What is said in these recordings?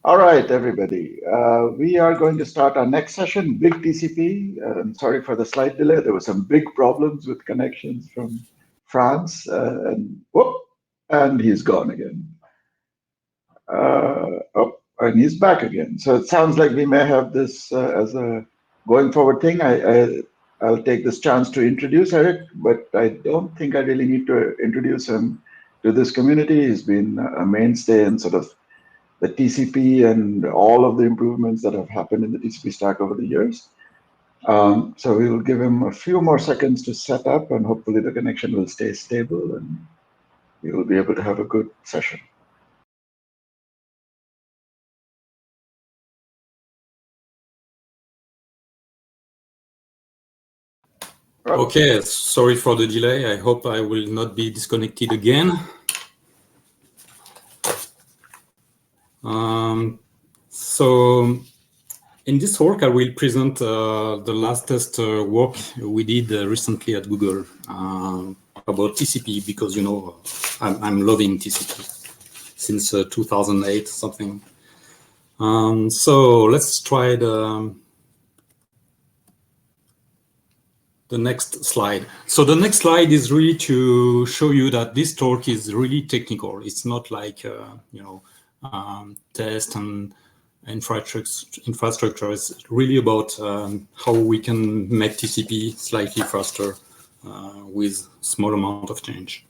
All right, everybody. We are going to start our next session, Big TCP. I'm sorry for the slight delay. There were some big problems with connections from France, and whoop, and he's gone again. Oh, and he's back again. So it sounds like we may have this as a going forward thing. I'll take this chance to introduce Eric, but I don't think I really need to introduce him to this community. He's been a mainstay in sort of the TCP and all of the improvements that have happened in the TCP stack over the years. So we will give him a few more seconds to set up, and hopefully the connection will stay stable and we will be able to have a good session. Okay, sorry for the delay. I hope I will not be disconnected again. So in this work, I will present the last test work we did recently at Google about TCP, because, you know, I'm loving TCP since 2008, something. So let's try the next slide. So the next slide is really to show you that this talk is really technical. It's not like, you know, test and infrastructure. Is really about how we can make TCP slightly faster with small amount of change.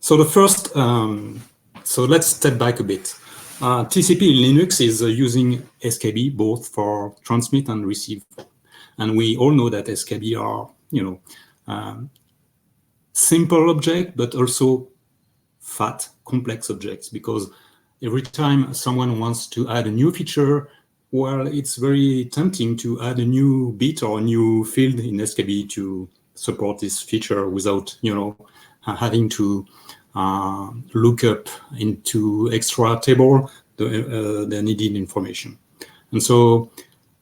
So the first, so let's step back a bit. TCP in Linux is using scabi both for transmit and receive. And we all know that scabi are, you know, simple objects, but also fat, complex objects, because every time someone wants to add a new feature, well, it's very tempting to add a new bit or a new field in scabi to support this feature without, you know, having to look up into extra table the needed information. And so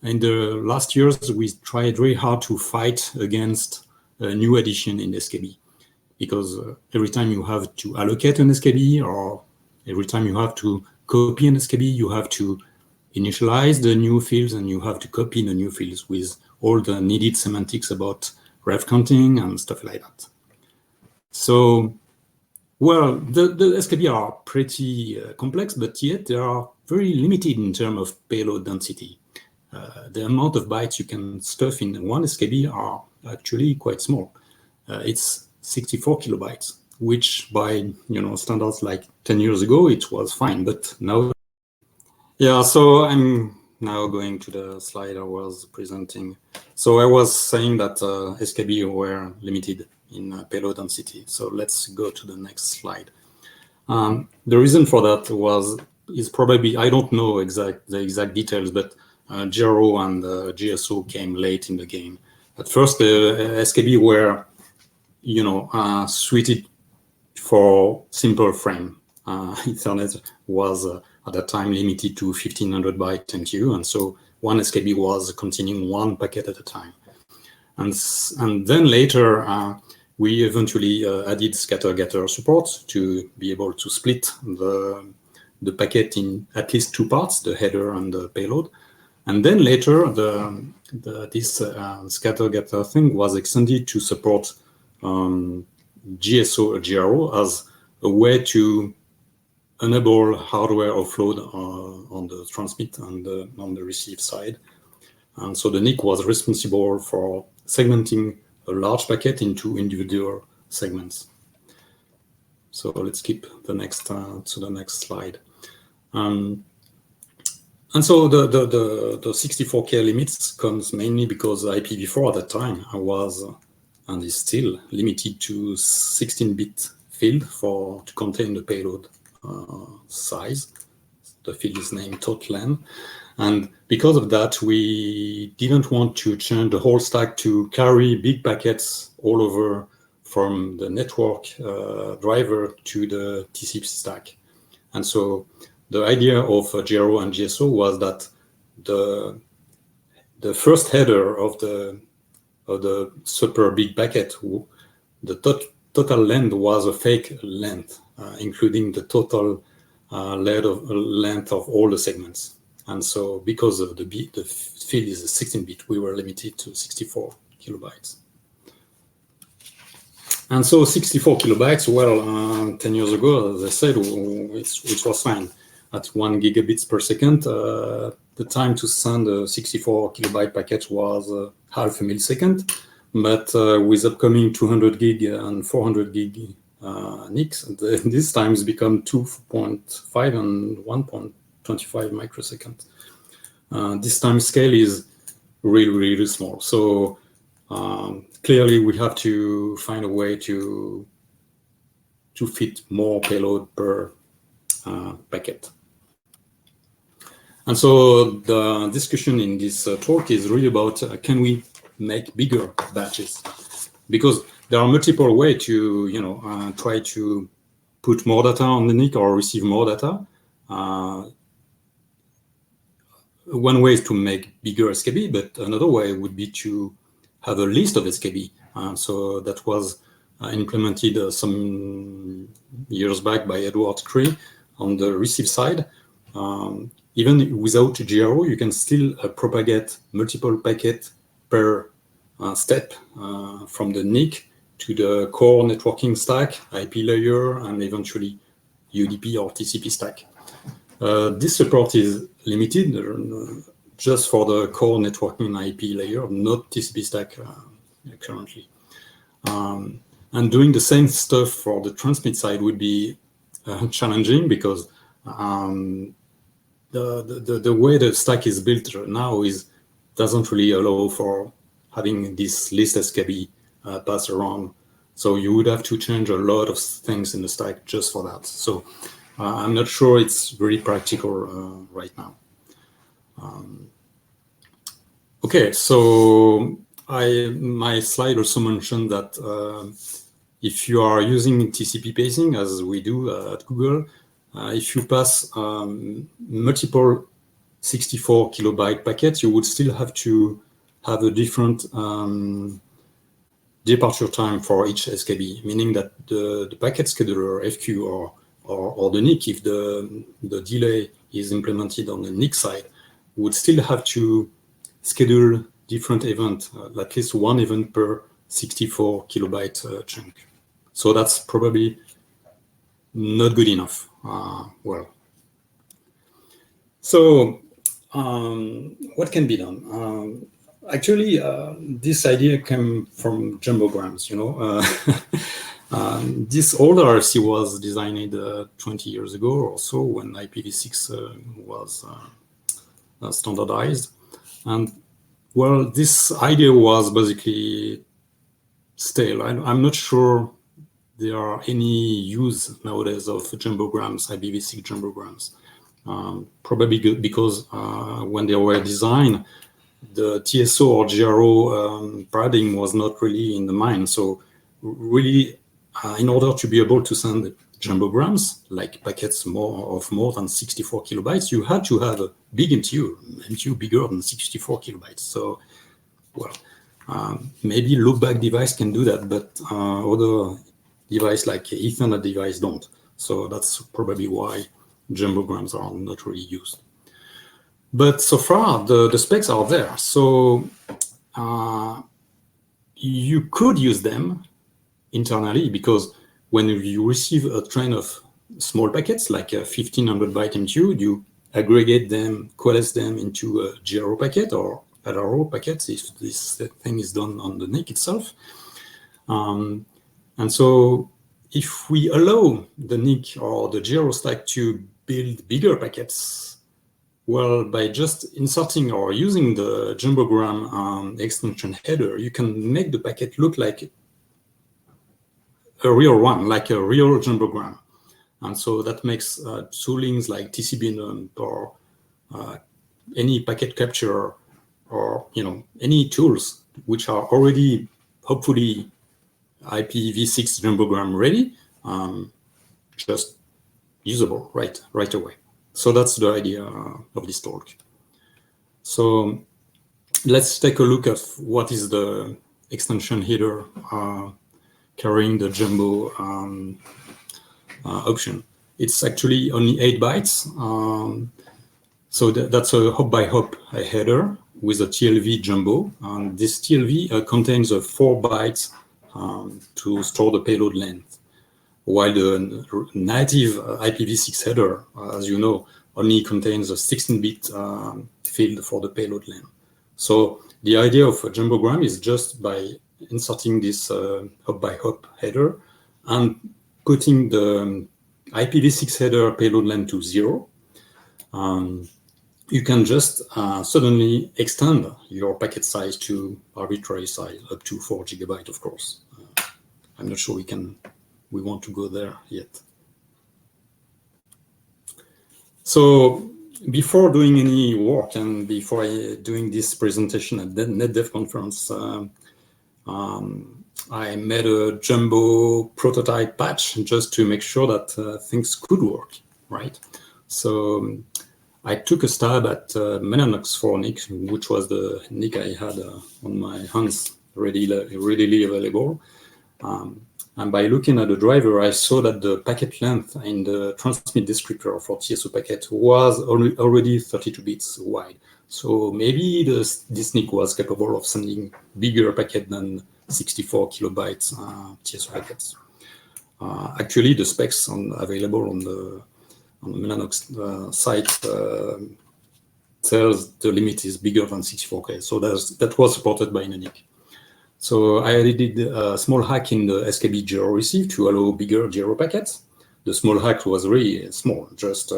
in the last years, we tried very hard to fight against a new addition in scabi, because every time you have to allocate an scabi, or every time you have to copy an scabi, you have to initialize the new fields and you have to copy the new fields with all the needed semantics about ref counting and stuff like that. So, well, the scabi are pretty complex, but yet they are very limited in terms of payload density. The amount of bytes you can stuff in one scabi are actually quite small. It's 64 kilobytes, which by, you know, standards like 10 years ago, it was fine, but now. Yeah, so I'm now going to the slide I was presenting. So I was saying that scabi were limited in payload density. So let's go to the next slide. The reason for that is probably, I don't know the exact details, but gero and GSO came late in the game. At first, the scabi were, you know, suited for simple frame. Ethernet was at that time limited to 1500 byte MTU, and so one scabi was containing one packet at a time. And then later, we eventually added scatter-getter support to be able to split the packet in at least two parts, the header and the payload. And then later, this scatter-getter thing was extended to support GSO or gero as a way to enable hardware offload on the transmit and on the receive side. And so the NIC was responsible for segmenting a large packet into individual segments. So let's skip the next to the next slide. And so the 64K limits comes mainly because IPv4 at that time was and is still limited to 16-bit field to contain the payload size. The field is named total. And because of that, we didn't want to change the whole stack to carry big packets all over from the network driver to the TCP stack. And so the idea of gero and GSO was that the first header of the super big packet, the total length was a fake length, including the total length of all the segments. And so because of the field is a 16-bit, we were limited to 64 kilobytes. And so 64 kilobytes, well, 10 years ago, as I said, it was fine. At 1 gigabits per second, the time to send a 64 kilobyte packet was half a millisecond. But with upcoming 200 gig and 400 gig NICs, these times become 2.5 and 1.25 microseconds. This time scale is really, really small. So clearly we have to find a way to fit more payload per packet. And so the discussion in this talk is really about can we make bigger batches? Because there are multiple ways to try to put more data on the NIC or receive more data. One way is to make bigger scabi, but another way would be to have a list of scabi. So that was implemented some years back by Edward Cree on the receive side. Even without gero, you can still propagate multiple packets per step from the NIC to the core networking stack, IP layer, and eventually UDP or TCP stack. This support is limited just for the core networking IP layer, not TCP stack currently. And doing the same stuff for the transmit side would be challenging because the way the stack is built now doesn't really allow for having this list scabi pass around. So you would have to change a lot of things in the stack just for that. So I'm not sure it's very practical right now. Okay, so my slide also mentioned that if you are using TCP pacing, as we do at Google, if you pass multiple 64 kilobyte packets, you would still have to have a different departure time for each SKB, meaning that the packet scheduler, FQ, or the NIC, if the delay is implemented on the NIC side, would still have to schedule different events, at least one event per 64 kilobyte chunk. So that's probably not good enough. Well, so what can be done? Actually, this idea came from Jumbograms. This older RC was designed 20 years ago or so when IPv6 was standardized. And well, this idea was basically stale. I'm not sure there are any use nowadays of Jumbograms, IPv6 Jumbograms. Probably because when they were designed, the TSO or gero paradigm was not really in the mind. So really, in order to be able to send Jumbograms, like packets of more than 64 kilobytes, you had to have a big MTU bigger than 64 kilobytes. So, well, maybe loopback device can do that, but other device like Ethernet device don't. So that's probably why Jumbograms are not really used. But so far, the specs are there. So you could use them internally, because when you receive a train of small packets, like a 1500 byte MTU, you aggregate them, coalesce them into a gero packet or LRO packets if this thing is done on the NIC itself. And so if we allow the NIC or the gero stack to build bigger packets, well, by just inserting or using the Jumbogram extension header, you can make the packet look like a real one, like a real Jumbogram. And so that makes toolings like TCP or any packet capture or any tools which are already hopefully IPv6 Jumbogram ready, just usable right away. So that's the idea of this talk. So let's take a look at what is the extension header carrying the Jumbo option. it's actually only 8 bytes. So that's a hop-by-hop header with a TLV jumbo. And this TLV contains 4 bytes to store the payload length, while the native IPv6 header, as you know, only contains a 16-bit field for the payload length. So the idea of a jumbogram is just by inserting this hop-by-hop header and putting the IPv6 header payload length to 0, you can just suddenly extend your packet size to arbitrary size, up to 4 GB, of course. I'm not sure we want to go there yet. So before doing any work and before doing this presentation at the Netdev conference, I made a jumbo prototype patch just to make sure that things could work, right? So I took a stab at Mellanox for NIC, which was the NIC I had on my hands readily available. And by looking at the driver, I saw that the packet length in the transmit descriptor for TSO packet was already 32 bits wide. So maybe this NIC was capable of sending bigger packet than 64 kilobytes TSO packets. Actually, the specs available on the Mellanox site tells the limit is bigger than 64K. So that was supported by NIC. So I did a small hack in the scabi gero receive to allow bigger gero packets. The small hack was really small, just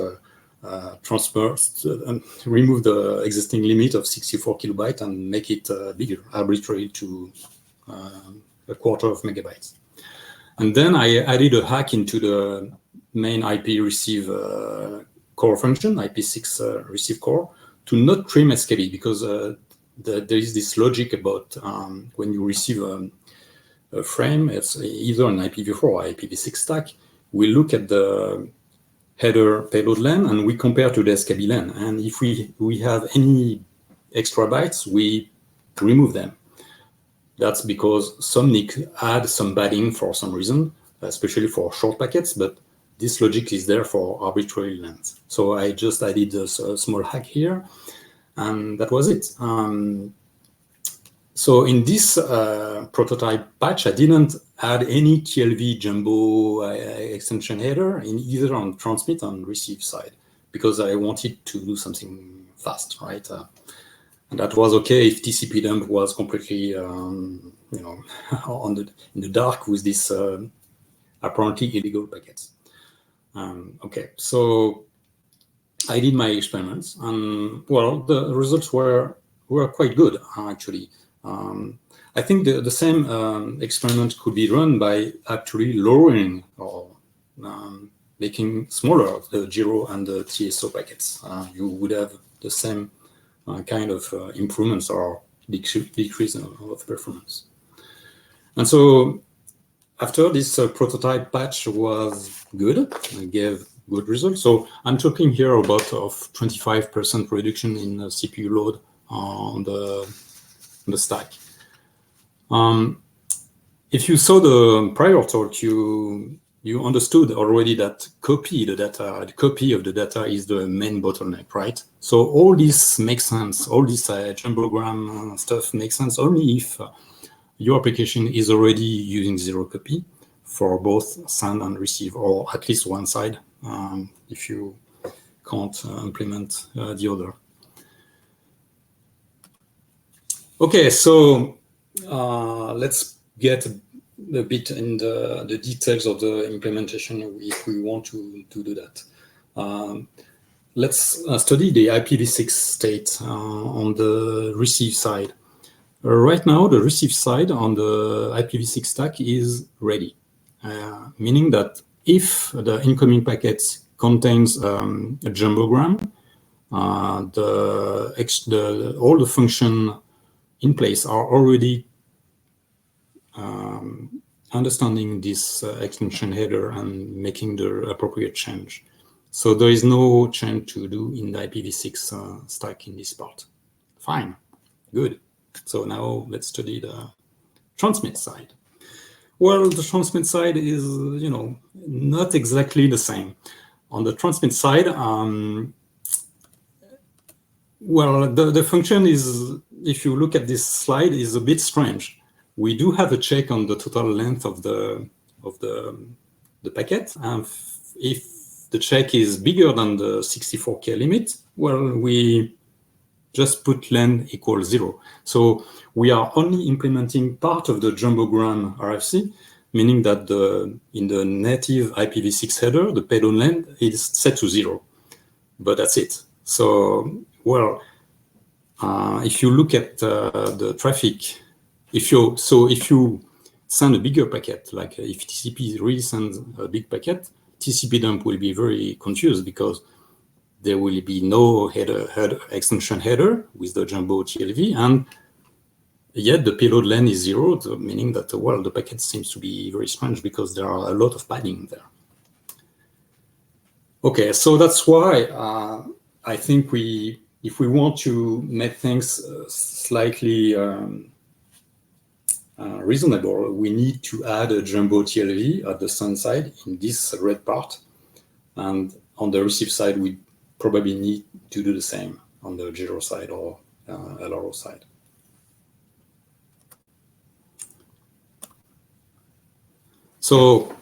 remove the existing limit of 64 kilobytes and make it bigger, arbitrary to a quarter of megabytes. And then I added a hack into the main IP receive core function, IP6 receive core, to not trim scabi, because there is this logic about when you receive a frame, it's either an IPv4 or IPv6 stack, we look at the header payload length and we compare to the scabi length. And if we have any extra bytes, we remove them. That's because some NIC add some padding for some reason, especially for short packets, but this logic is there for arbitrary length. So I just added a small hack here, and that was it. So in this prototype patch, I didn't add any TLV jumbo extension header in either on transmit or receive side, because I wanted to do something fast, right? And that was okay if TCP dump was completely, in the dark with this apparently illegal packets. Okay, so I did my experiments, and well, the results were quite good actually. I think the same experiment could be run by actually lowering or making smaller the gero and the TSO packets. You would have the same kind of improvements or decrease of performance. And so after this prototype patch was good, it gave good results. So I'm talking here about of 25% reduction in CPU load on the stack. If you saw the prior talk, you understood already that the copy of the data is the main bottleneck, right? So all this makes sense. All this jumbogram stuff makes sense only if your application is already using zero copy for both send and receive, or at least one side, if you can't implement the other. Okay, so let's get a bit in the details of the implementation if we want to do that. Let's study the IPv6 state on the receive side. Right now, the receive side on the IPv6 stack is ready, meaning that if the incoming packet contains a jumbogram, all the functions in place are already understanding this extension header and making the appropriate change. So there is no change to do in the IPv6 stack in this part. Fine, good. So now let's study the transmit side. Well, the transmit side is, not exactly the same. on the transmit side, well, the function is, if you look at this slide, is a bit strange. We do have a check on the total length of the packet, and if the check is bigger than the 64K limit, well, we just put len equals 0. So we are only implementing part of the Jumbogram RFC, meaning that in the native IPv6 header, the payload length is set to 0, but that's it. So, well, if you look at the traffic, if you send a bigger packet, like if TCP really sends a big packet, TCP dump will be very confused because there will be no extension header with the Jumbo TLV, and yet the payload length is 0, meaning that, well, the packet seems to be very strange because there are a lot of padding there. Okay, so that's why I think if we want to make things slightly reasonable, we need to add a Jumbo TLV at the send side in this red part, and on the receive side, we probably need to do the same on the gero side or LRO side. So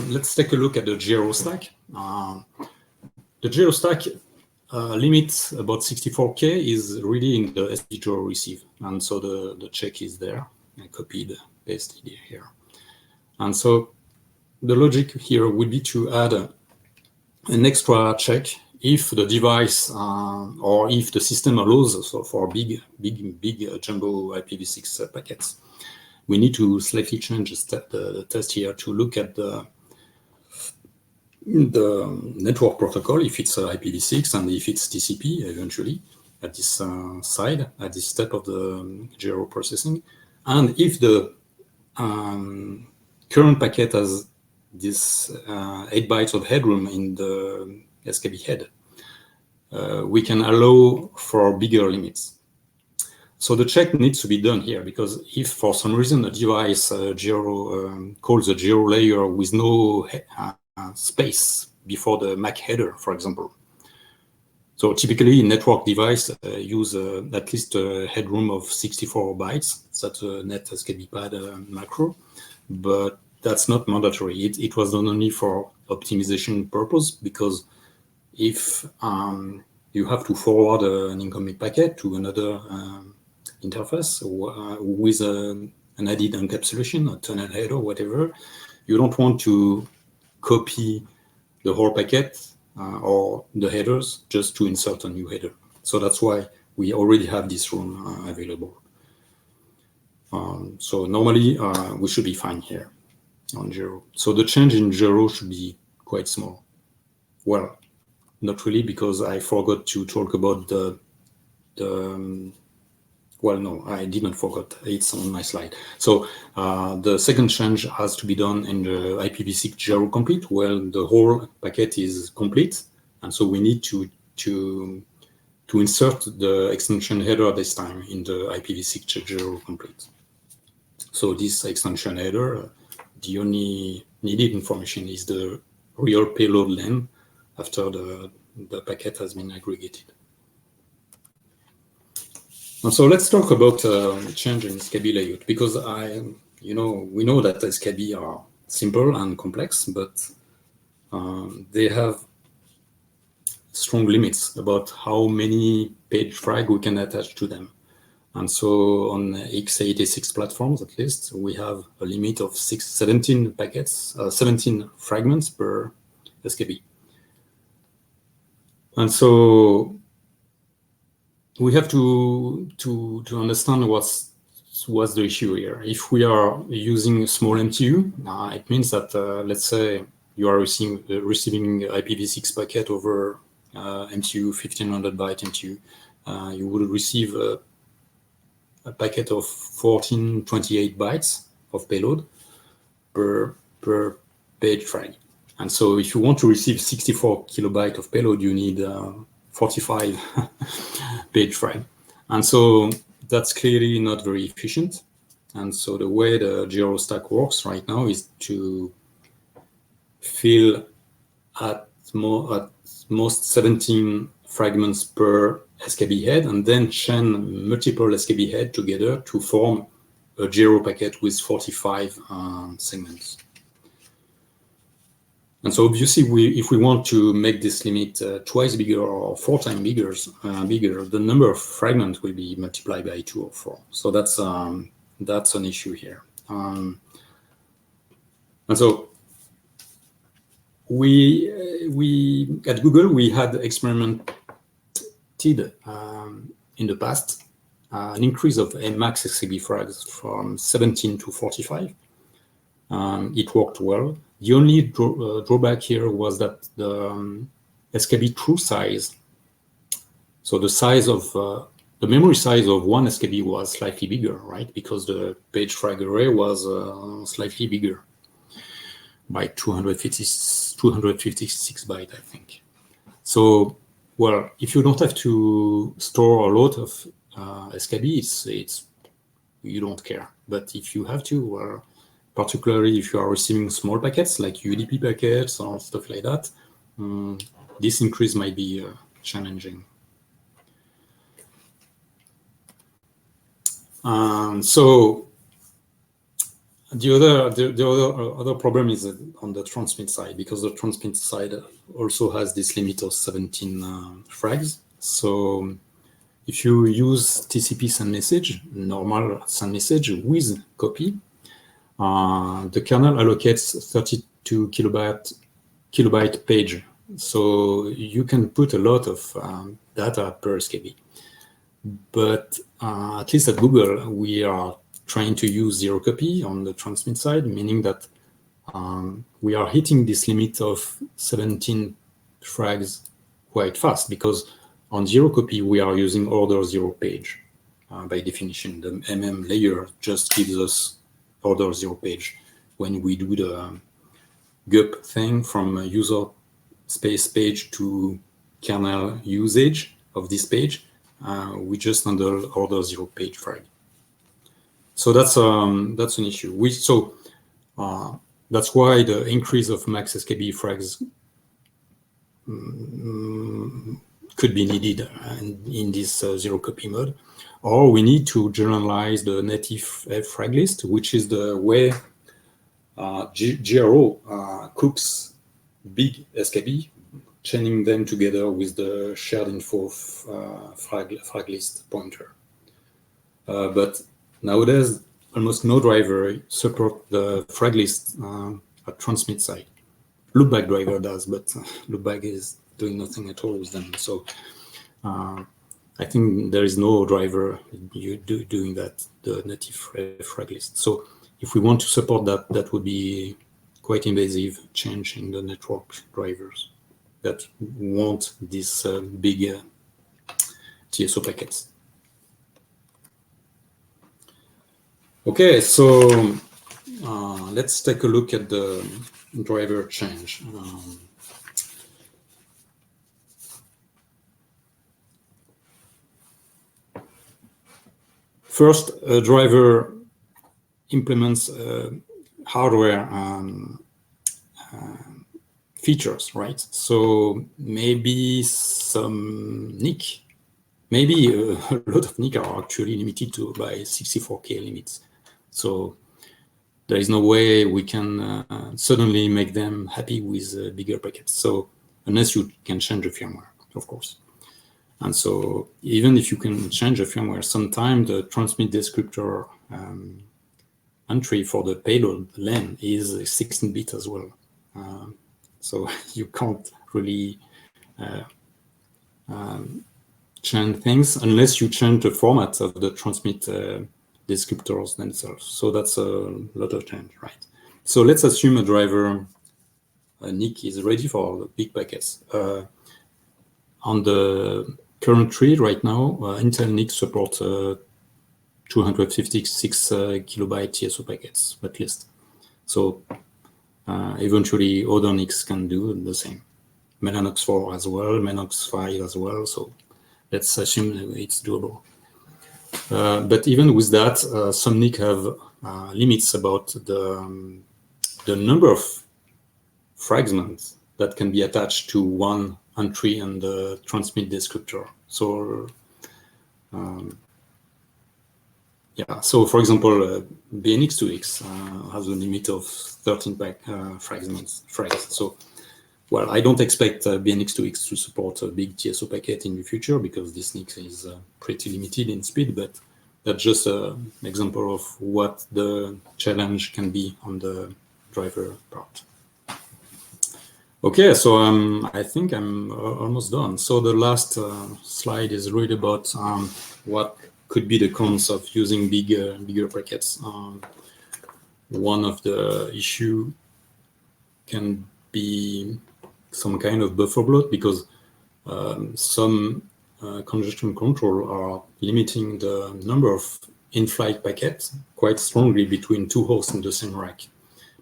let's take a look at the gero stack. The gero stack limit about 64K is really in the SP gero receive, and so the check is there, copied, pasted here. And so the logic here would be to add an extra check if the device or if the system allows for big jumbo IPv6 packets. We need to slightly change the test here to look at the network protocol, if it's IPv6 and if it's TCP eventually at this side, at this step of the gero processing. And if the current packet has this 8 bytes of headroom in the scabi head, we can allow for bigger limits. So the check needs to be done here, because if for some reason a device calls a gero layer with no space before the MAC header, for example. So typically network device use at least a headroom of 64 bytes. That's a net scabi pad macro, but that's not mandatory. It was done only for optimization purpose, because if you have to forward an incoming packet to another interface with an added encapsulation, a tunnel header, whatever, you don't want to copy the whole packet or the headers just to insert a new header. So that's why we already have this room available. So normally we should be fine here on gero. So the change in gero should be quite small. Well, not really, because I forgot to talk about well, no, I didn't forget. It's on my slide. So the second change has to be done in the IPv6 gero complete, where the whole packet is complete, and so we need to insert the extension header this time in the IPv6 gero complete. So this extension header, the only needed information is the real payload length after the packet has been aggregated. And so let's talk about change in scabi layout, because we know that scabi are simple and complex, but they have strong limits about how many page frag we can attach to them. And so on x86 platforms, at least, we have a limit of 17 packets, 17 fragments per scabi. And so we have to understand what's the issue here. If we are using small MTU, it means that let's say you are receiving IPv6 packet over MTU 1500 byte MTU, you would receive a packet of 1428 bytes of payload per page frag. And so if you want to receive 64 kilobyte of payload, you need 45 page frag. And so that's clearly not very efficient. And so the way the gero stack works right now is to fill at most 17 fragments per scabi head, and then chain multiple scabi heads together to form a gero packet with 45 segments. And so obviously, if we want to make this limit twice bigger or 4 times bigger, the number of fragments will be multiplied by 2 or 4. So that's an issue here. And so we at Google, we had experimented in the past an increase of max scabi frags from 17 to 45. It worked well. The only drawback here was that the scabi true size, so the size of the memory size of one scabi was slightly bigger, right? Because the page frag array was slightly bigger by 256 bytes, I think. So, well, if you don't have to store a lot of scabi, it's you don't care. But if you have to, well, particularly if you are receiving small packets like UDP packets or stuff like that, this increase might be challenging. So the other problem is on the transmit side, because the transmit side also has this limit of 17 frags. So if you use TCP send message, normal send message with copy, the kernel allocates 32 kilobyte page. So you can put a lot of data per scabi. But at least at Google, we are trying to use zero copy on the transmit side, meaning that we are hitting this limit of 17 frags quite fast, because on zero copy, we are using order 0 page. By definition, the MM layer just gives us order 0 page. When we do the gup thing from user space page to kernel usage of this page, we just handle order 0 page frag. So that's an issue. That's why the increase of max scabi frags could be needed in this zero copy mode. Or we need to generalize the native frag list, which is the way gero cooks big scabi, chaining them together with the shared info frag list pointer. But nowadays, almost no driver support the frag list at transmit side. Loopback driver does, but loopback is doing nothing at all with them. So I think there is no driver doing that, the native frag list. So if we want to support that, that would be quite invasive change in the network drivers that want these big TSO packets. Okay, so let's take a look at the driver change. First, a driver implements hardware features, right? So maybe some NIC, maybe a lot of NIC are actually limited to by 64K limits. So there is no way we can suddenly make them happy with bigger packets. So unless you can change the firmware, of course. And so even if you can change the firmware, sometimes the transmit descriptor entry for the payload lane is 16-bit as well. So you can't really change things unless you change the format of the transmit descriptors themselves. So that's a lot of change, right? So let's assume a driver NIC is ready for big packets. On the current tree right now, Intel NIC supports 256 kilobyte TSO packets, at least. So eventually other NICs can do the same. Mellanox 4 as well, Mellanox 5 as well. So let's assume it's doable. But even with that, some NIC have limits about the number of fragments that can be attached to one entry and the transmit descriptor. So yeah, so for example, BNX2X has a limit of 13 fragments. So, well, I don't expect BNX2X to support a big TSO packet in the future because this NIC is pretty limited in speed, but that's just an example of what the challenge can be on the driver part. Okay, so I think I'm almost done. So the last slide is really about what could be the cons of using bigger packets. One of the issue can be some kind of buffer bloat because some congestion control are limiting the number of in-flight packets quite strongly between two hosts in the same rack.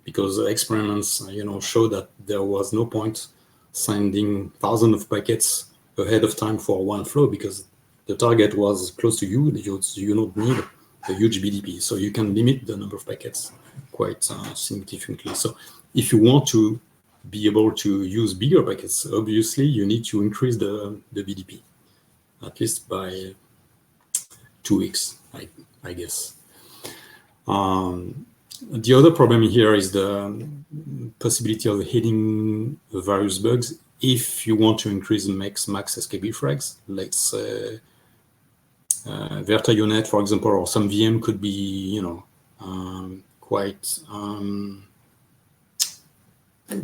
Because experiments, show that there was no point sending thousands of packets ahead of time for one flow because the target was close to you. You don't need a huge BDP, so you can limit the number of packets quite significantly. So if you want to be able to use bigger packets, obviously you need to increase the BDP, at least by 2x, I guess. The other problem here is the possibility of hitting various bugs if you want to increase max SKB frags. Let's say VertaUnet, for example, or some VM could be, quite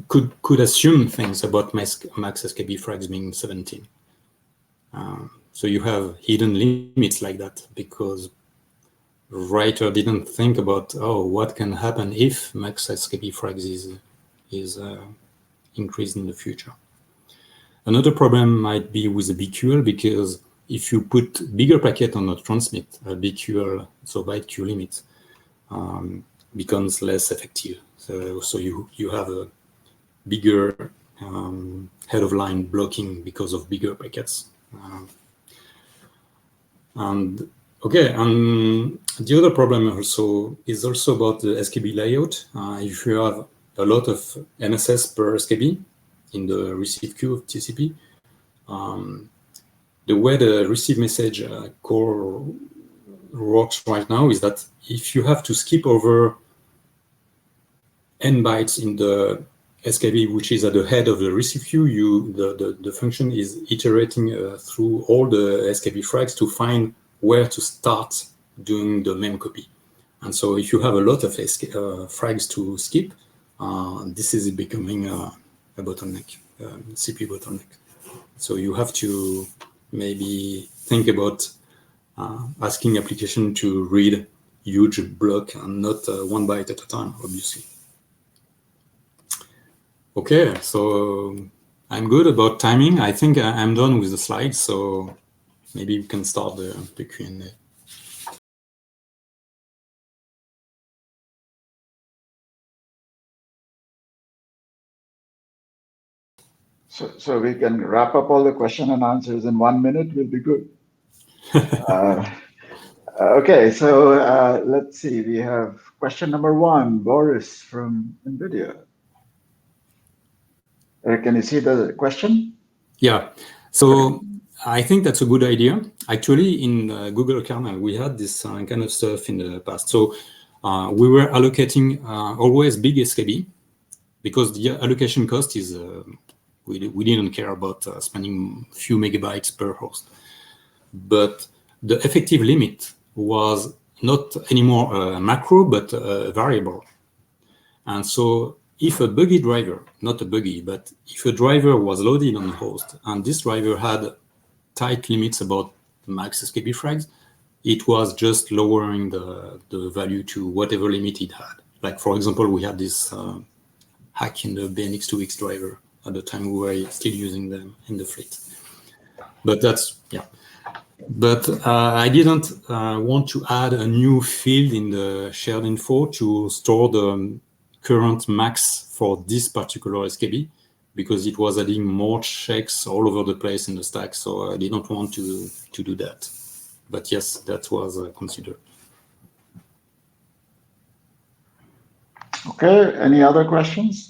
could assume things about max SKB frags being 17. So you have hidden limits like that because writer didn't think about what can happen if max SKB frags is increased in the future. Another problem might be with the BQL because if you put bigger packet on a transmit, BQL, so byte queue limit, becomes less effective. So you have a bigger head of line blocking because of bigger packets. And the other problem is also about the SKB layout. If you have a lot of MSS per SKB in the receive queue of TCP, the way the receive message core works right now is that if you have to skip over n bytes in the SKB, which is at the head of the receive queue, the function is iterating through all the SKB frags to find where to start doing the mem copy. And so if you have a lot of frags to skip, this is becoming a bottleneck, CPU bottleneck. So you have to maybe think about asking application to read huge block and not 1 byte at a time, obviously. Okay, so I'm good about timing. I think I'm done with the slides, so maybe we can start the Q&A. So we can wrap up all the question and answers in 1 minute. Will be good. Okay, so let's see. We have question number 1, Boris from NVIDIA. Can you see the question? Yeah. So I think that's a good idea. Actually, in Google kernel, we had this kind of stuff in the past. So we were allocating always big SKB because the allocation cost is, we didn't care about spending a few megabytes per host. But the effective limit was not anymore a macro, but a variable. And so if a buggy driver, not a buggy, but if a driver was loaded on a host and this driver had tight limits about max SKB frags, it was just lowering the value to whatever limit it had. Like, for example, we had this hack in the BNX2X driver at the time we were still using them in the fleet. But that's, yeah. But I didn't want to add a new field in the shared info to store the current max for this particular SKB because it was adding more checks all over the place in the stack. So I didn't want to do that. But yes, that was considered. Okay, any other questions?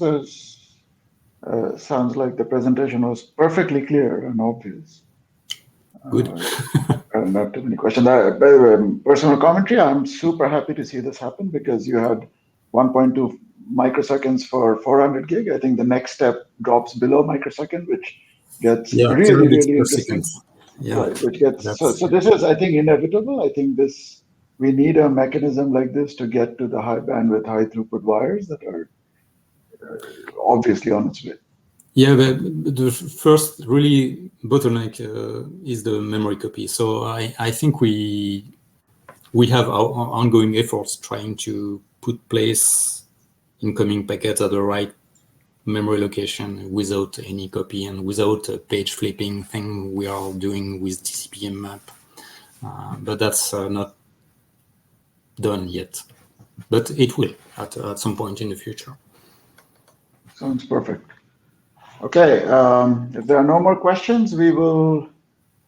Sounds like the presentation was perfectly clear and obvious. Good. Not too many questions. By the way, personal commentary, I'm super happy to see this happen because you had 1.2 microseconds for 400 gig. I think the next step drops below microsecond, which gets really, really interesting. Yeah, right, which gets so this is, I think, inevitable. I think we need a mechanism like this to get to the high bandwidth, high throughput wires that are obviously on its way. Yeah, but the first really bottleneck is the memory copy. So I think we have our ongoing efforts trying to put place incoming packets at the right memory location without any copy and without a page flipping thing we are doing with TCP map. But that's not done yet. But it will at some point in the future. Sounds perfect. Okay, if there are no more questions, we will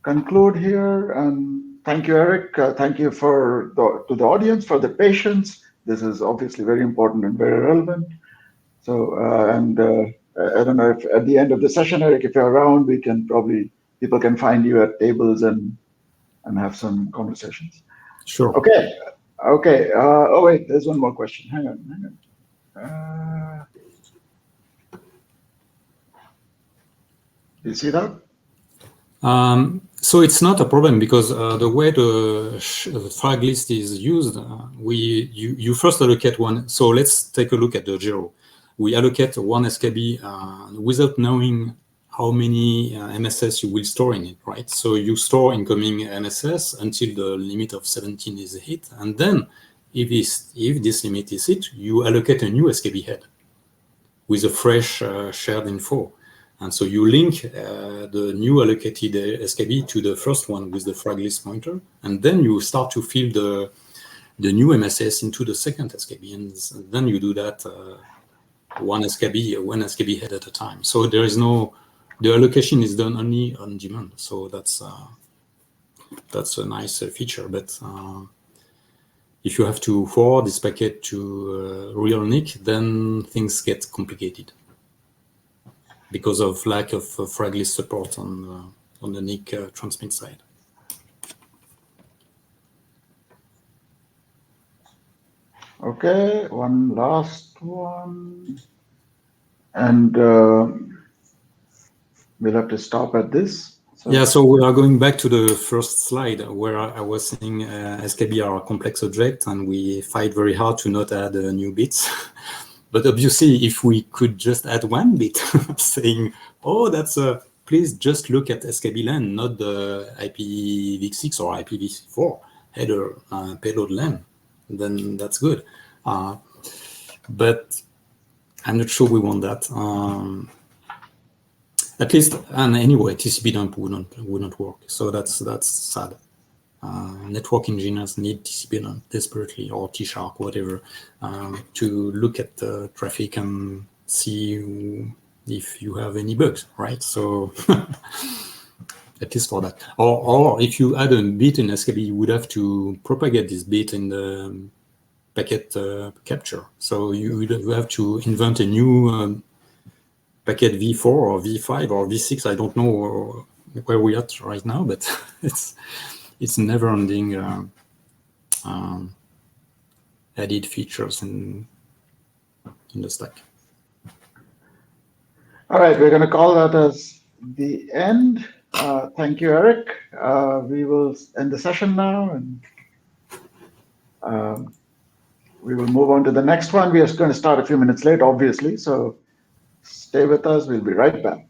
conclude here. And thank you, Eric. Thank you to the audience for the patience. This is obviously very important and very relevant. So, I don't know if at the end of the session, Eric, if you're around, people can find you at tables and have some conversations. Sure. Okay. Oh wait, there's one more question. Hang on. Do you see that? So it's not a problem because the way the frag list is used, you first allocate one. So let's take a look at the gero. We allocate one scabi without knowing how many MSS you will store in it, right? So you store incoming MSS until the limit of 17 is hit, and then if this limit is hit, you allocate a new scabi head with a fresh shared info. And so you link the new allocated scabi to the first one with the frag list pointer, and then you start to fill the new MSS into the second scabi, and then you do that one scabi head at a time. So there is the allocation is done only on demand. So that's a nice feature. But if you have to forward this packet to real NIC, then things get complicated, because of lack of frag list support on the NIC transmit side. Okay, one last one, and we'll have to stop at this. So. Yeah, so we are going back to the first slide where I was saying scabi are a complex object, and we fight very hard to not add new bits. But obviously, if we could just add one bit saying, oh, that's please just look at scabi LAN, not the IPv6 or IPv4 header payload LAN, then that's good. But I'm not sure we want that. At least, and anyway, TCP dump wouldn't work. So that's sad. Network engineers need TCP dump desperately, or T-Shark, whatever, to look at the traffic and see if you have any bugs, right? So at least for that. Or if you add a bit in scabi, you would have to propagate this bit in the packet capture. So you have to invent a new packet V4 or V5 or V6. I don't know where we're at right now, but it's never-ending added features in the stack. All right, we're going to call that as the end. Thank you, Eric. We will end the session now, and we will move on to the next one. We are going to start a few minutes late, obviously, so stay with us. We'll be right back.